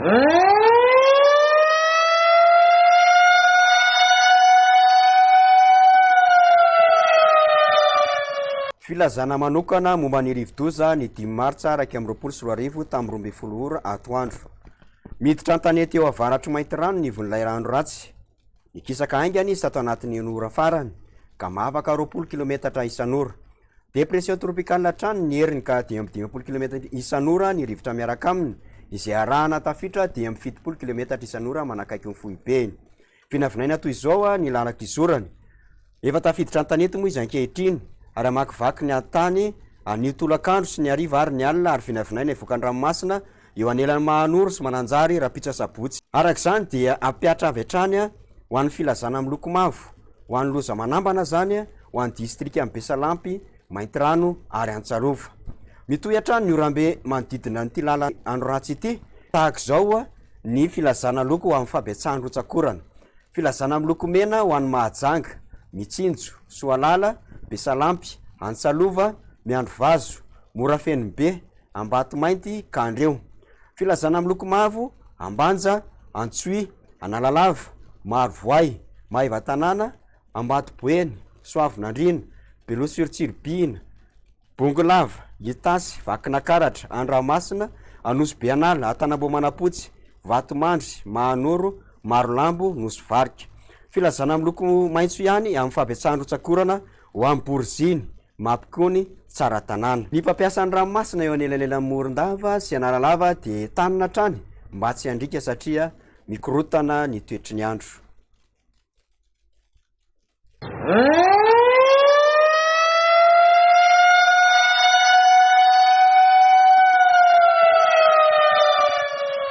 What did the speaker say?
Filazana manokana momba ny rivo-doza ny 5 martsa 2024 tamin'ny 12 atoandro. Miditra an-tanety eo avaratry mainty rano ny von'ilay rano ratsy. Nikisaka haingany izy tato anatin'ny ora farany ka mahavaka 20 km isan'ora. Depression tropicale hatrany ny heriny ka 20 km isan'ora ny rivotra miaraka aminy, izay arahana tafitra 70 km isan'ora manakaiky ny fohibeny. Vinavinaina toy izao ny lalaka izorany. Efa tafiditra an-tanety moa izy ankehitriny ary amakivaky ny antany anio tolakandro sy ny ariva ary ny alina ary vinavinaina ivoaka an-dranomasina eo anelan'ny Mahanoro sy Mananjary Rapitra Sabotsy. Arak'izany dia ampiatra avy hatrany ho an'ny filazana miloko mavo, ho an'ny loza manambana zany, ho an'ny distrika amin'ny Besalampy, Maintirano ary Antsarova. Mitohy hatrany ny orambe manodidina an'ity lala anoratsy ity, tahaka izao ny filazana loko ho amin'ny Fabetsahany Rotsakorana, filazana miloko mena ho an'ny Mahajanga, Mitsinjo, Soalala, Besalampy, Antsalova, Miandrovazo, Morafenimbe, Ambatomainty, Kandreo. Filazana miloko mavo, Ambanja, Antsoy, Analalava, Marovoay, Maivatanana, Ambatoboeny, Soavinandrina, Belosurtsirbina, Bongolava, Itasy, Vakinakaratra, Andramasina, Anosy-Beanala, Atanambo Manapotsy, Vatomandry, Mahanoro, Marolambo, Nosy-Varika. Filazana miloko maitso ihany amin'ny Fabetsahany Rotsakorana ho amin'ny Boriziny, Mampikony, Tsaratanana. Ny mpampiasa ny ranomasina eo anelanelan'ny Morondava sy Analalava dia tanina trany mba tsy handrika satria mikorotana ny toetry ny andro.